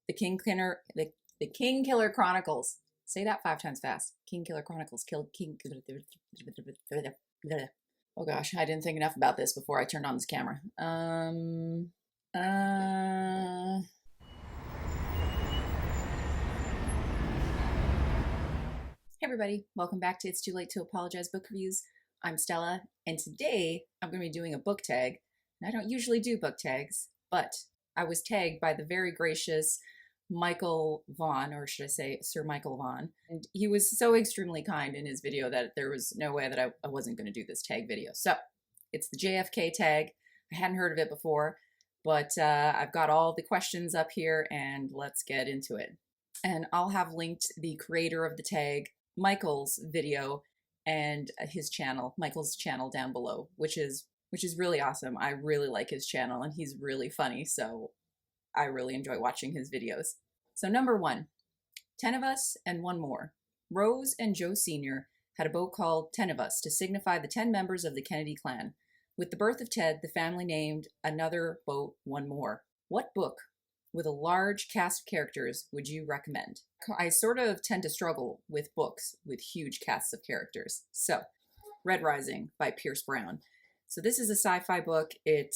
The King Killer, the King Killer Chronicles. Say that 5 times fast. King Killer Chronicles. Killed King. Oh gosh, I didn't think enough about this before I turned on this camera. Hey everybody, welcome back to It's Too Late to Apologize Book Reviews. I'm Stella, and today I'm going to be doing a book tag. And I don't usually do book tags, but I was tagged by the very gracious Michael Vaughan, or should I say Sir Michael Vaughan. And he was so extremely kind in his video that there was no way that I wasn't going to do this tag video. So it's the JFK tag. I hadn't heard of it before, but I've got all the questions up here, and let's get into it. And I'll have linked the creator of the tag, Michael's video, and his channel, Michael's channel down below, which is really awesome. I really like his channel, and he's really funny, so I really enjoy watching his videos. So number 1, 10 of Us and One More. Rose and Joe Sr. had a boat called 10 of Us to signify the 10 members of the Kennedy clan. With the birth of Ted, the family named another boat One More. What book with a large cast of characters would you recommend? I sort of tend to struggle with books with huge casts of characters. So, Red Rising by Pierce Brown. So this is a sci-fi book. It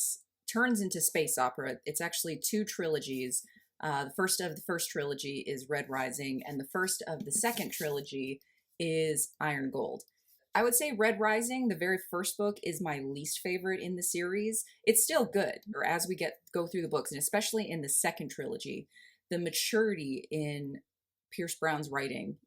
turns into space opera. It's actually 2 trilogies. The first of the first trilogy is Red Rising, and the first of the second trilogy is Iron Gold. I would say Red Rising, the very first book, is my least favorite in the series. It's still good, or as we go through the books, and especially in the second trilogy, the maturity in Pierce Brown's writing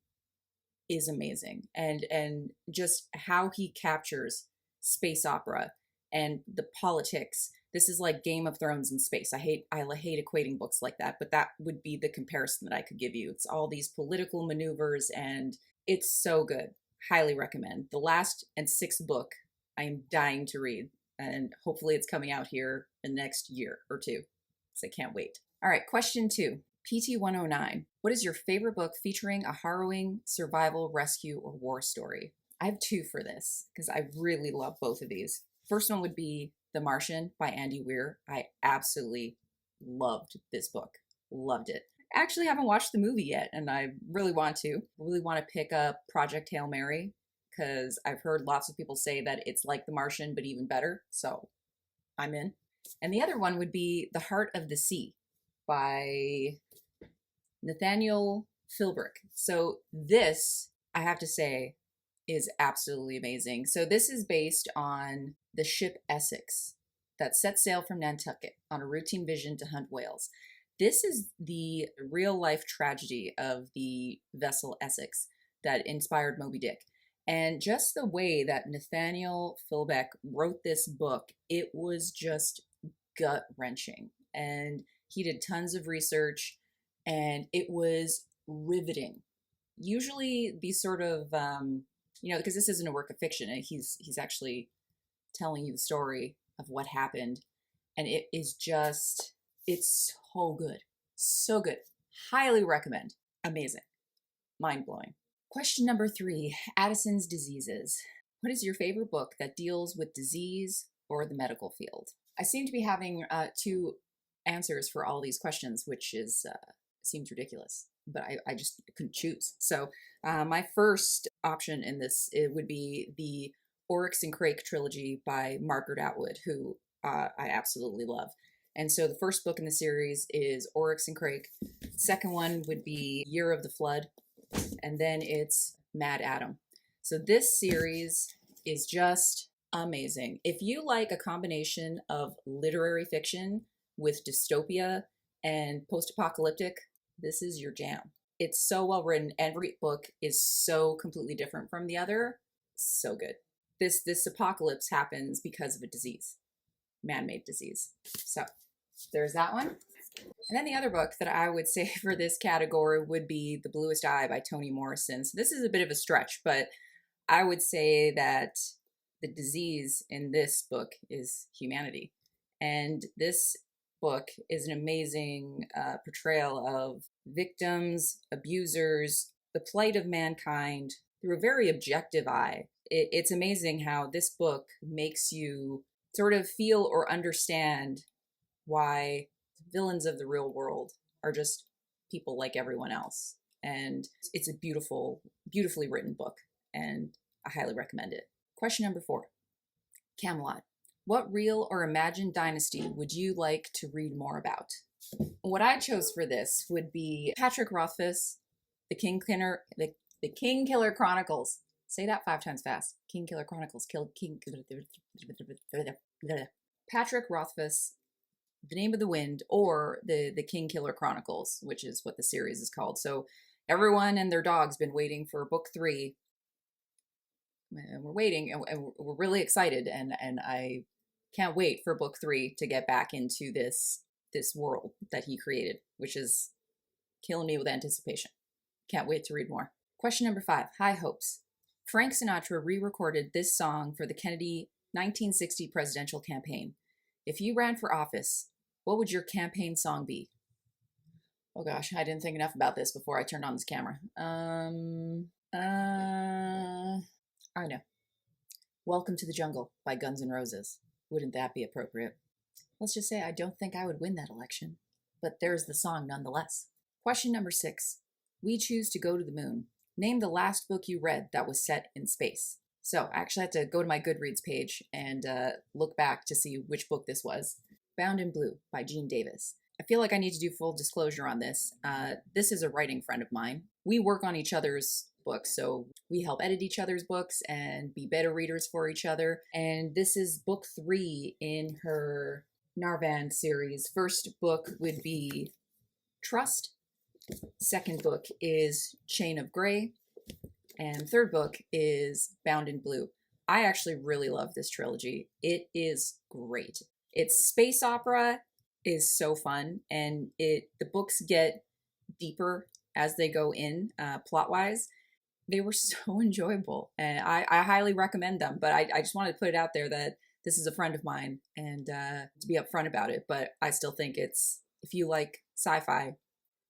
is amazing, and just how he captures space opera and the politics. This is like Game of Thrones in space. I hate equating books like that, but that would be the comparison that I could give you. It's all these political maneuvers, and it's so good. Highly recommend. The last and 6th book I am dying to read, and hopefully it's coming out here in the next year or 2, because I can't wait. All right, question 2. PT-109. What is your favorite book featuring a harrowing survival, rescue, or war story? I have 2 for this, because I really love both of these. First one would be The Martian by Andy Weir. I absolutely loved this book. Loved it. I actually haven't watched the movie yet, and I really want to. Really want to pick up Project Hail Mary, because I've heard lots of people say that it's like The Martian, but even better, so I'm in. And the other one would be The Heart of the Sea by Nathaniel Philbrick. So this, I have to say, is absolutely amazing. So this is based on the ship Essex that set sail from Nantucket on a routine vision to hunt whales. This is the real-life tragedy of the vessel Essex that inspired Moby Dick. And just the way that Nathaniel Philbrick wrote this book, it was just gut-wrenching. And he did tons of research, and it was riveting. Usually these sort of, because this isn't a work of fiction, and he's actually telling you the story of what happened. And it is just, it's so good. So good. Highly recommend. Amazing. Mind-blowing. Question number 3, Addison's Diseases. What is your favorite book that deals with disease or the medical field? I seem to be having 2 answers for all these questions, which is seems ridiculous, but I just couldn't choose. So my first option in this, it would be the Oryx and Crake trilogy by Margaret Atwood, who I absolutely love. And so the first book in the series is Oryx and Crake. Second one would be Year of the Flood. And then it's Mad Adam. So this series is just amazing. If you like a combination of literary fiction with dystopia and post-apocalyptic, this is your jam. It's so well written. Every book is so completely different from the other. So good. This apocalypse happens because of a disease. Man-made disease. So there's that one. And then the other book that I would say for this category would be The Bluest Eye by Toni Morrison. So this is a bit of a stretch, but I would say that the disease in this book is humanity. And this book is an amazing portrayal of victims, abusers, the plight of mankind through a very objective eye. It's amazing how this book makes you sort of feel or understand why villains of the real world are just people like everyone else. And it's a beautifully written book, and I highly recommend it. Question number 4, Camelot. What real or imagined dynasty would you like to read more about? What I chose for this would be Patrick Rothfuss, the King Killer Chronicles. Say that 5 times fast. King Killer Chronicles. Patrick Rothfuss, The Name of the Wind, or the King Killer Chronicles, which is what the series is called. So everyone and their dog's been waiting for book 3. And we're waiting, and we're really excited, and I can't wait for book 3 to get back into this world that he created, which is killing me with anticipation. Can't wait to read more. Question number 5, High Hopes. Frank Sinatra re-recorded this song for the Kennedy 1960 presidential campaign. If you ran for office, what would your campaign song be? Oh gosh, I didn't think enough about this before I turned on this camera. I know. Welcome to the Jungle by Guns N' Roses. Wouldn't that be appropriate? Let's just say I don't think I would win that election, but there's the song nonetheless. Question number 6. We choose to go to the moon. Name the last book you read that was set in space. So I actually had to go to my Goodreads page and look back to see which book this was. Bound in Blue by Jean Davis. I feel like I need to do full disclosure on this. This is a writing friend of mine. We work on each other's books, so we help edit each other's books and be better readers for each other. And this is book 3 in her Narvan series. First book would be Trust. Second book is Chain of Grey. And third book is Bound in Blue. I actually really love this trilogy. It is great. Its space opera is so fun, and the books get deeper as they go in plot-wise. They were so enjoyable, and I highly recommend them, but I just wanted to put it out there that this is a friend of mine, and to be upfront about it, but I still think if you like sci-fi,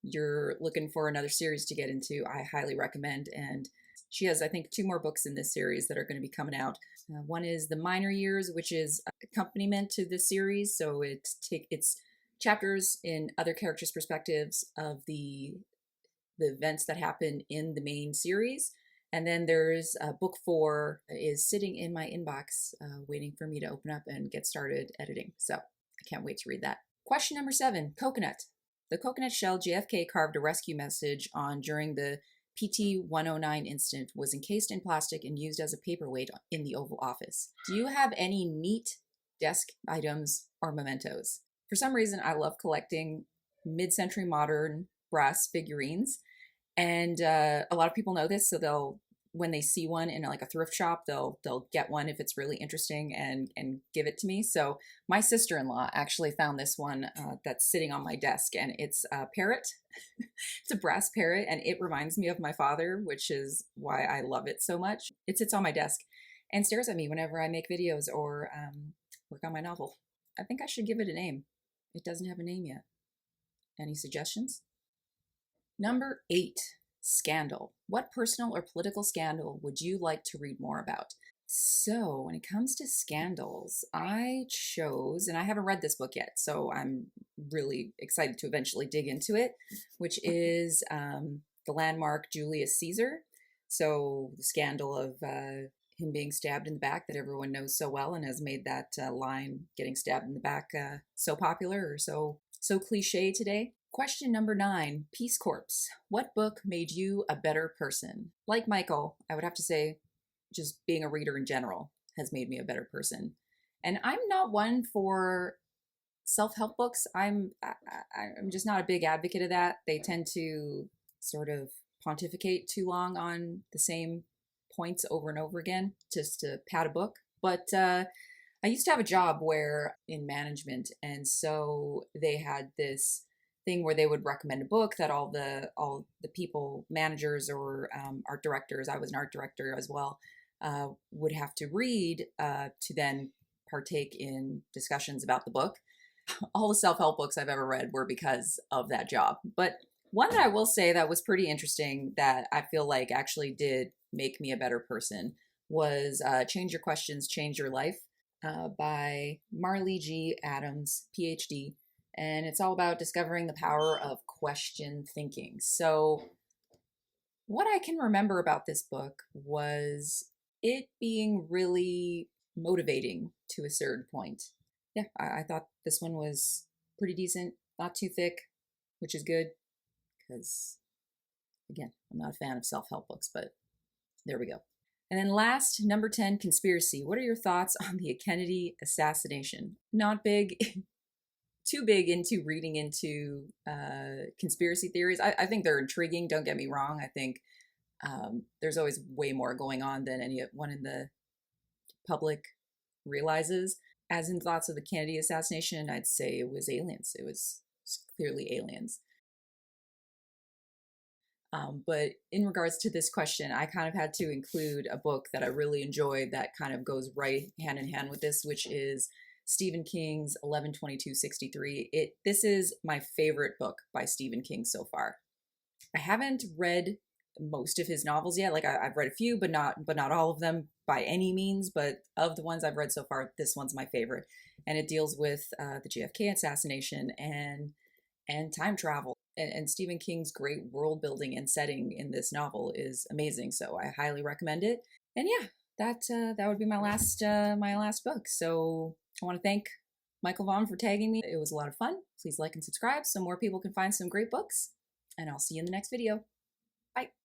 you're looking for another series to get into, I highly recommend. And she has, I think, 2 more books in this series that are going to be coming out. One is The Minor Years, which is accompaniment to this series, so it's chapters in other characters' perspectives of the events that happen in the main series. And then there's book 4 is sitting in my inbox, waiting for me to open up and get started editing. So I can't wait to read that. Question number 7, coconut. The coconut shell JFK carved a rescue message on during the PT-109 incident was encased in plastic and used as a paperweight in the Oval Office. Do you have any neat desk items or mementos? For some reason, I love collecting mid-century modern brass figurines, and a lot of people know this, so when they see one in like a thrift shop, they'll get one if it's really interesting and give it to me. So my sister-in-law actually found this one that's sitting on my desk, and it's a parrot. It's a brass parrot, and it reminds me of my father, which is why I love it so much. It sits on my desk and stares at me whenever I make videos or work on my novel. I think I should give it a name. It doesn't have a name yet. Any suggestions? Number 8. Scandal. What personal or political scandal would you like to read more about? So when it comes to scandals, I chose, and I haven't read this book yet, so I'm really excited to eventually dig into it, which is The Landmark Julius Caesar. So the scandal of him being stabbed in the back that everyone knows so well and has made that line, getting stabbed in the back, so popular or so cliche today. Question number 9, Peace Corps. What book made you a better person? Like Michael, I would have to say just being a reader in general has made me a better person. And I'm not one for self-help books. I'm just not a big advocate of that. They tend to sort of pontificate too long on the same points over and over again just to pad a book. But I used to have a job where in management, and so they had this thing where they would recommend a book that all the people, managers or art directors, I was an art director as well, would have to read to then partake in discussions about the book. All the self-help books I've ever read were because of that job. But one that I will say that was pretty interesting that I feel like actually did make me a better person was Change Your Questions, Change Your Life by Marley G. Adams, PhD. and it's all about discovering the power of question thinking. So what I can remember about this book was it being really motivating to a certain point. Yeah, I thought this one was pretty decent, not too thick, which is good because, again, I'm not a fan of self-help books, but there we go. And then last, number 10, conspiracy. What are your thoughts on the Kennedy assassination? Not big, too big into reading into conspiracy theories. I think they're intriguing, don't get me wrong. I think there's always way more going on than anyone in the public realizes. As in thoughts of the Kennedy assassination, I'd say it was aliens. It was clearly aliens. But in regards to this question, I kind of had to include a book that I really enjoyed that kind of goes right hand in hand with this, which is Stephen King's 11/22/63. This is my favorite book by Stephen King so far. I haven't read most of his novels yet. Like I've read a few, but not all of them by any means. But of the ones I've read so far, this one's my favorite, and it deals with the JFK assassination and time travel. And Stephen King's great world building and setting in this novel is amazing. So I highly recommend it. And yeah, that would be my last book. So I want to thank Michael Vaughan for tagging me. It was a lot of fun. Please like and subscribe so more people can find some great books. And I'll see you in the next video. Bye.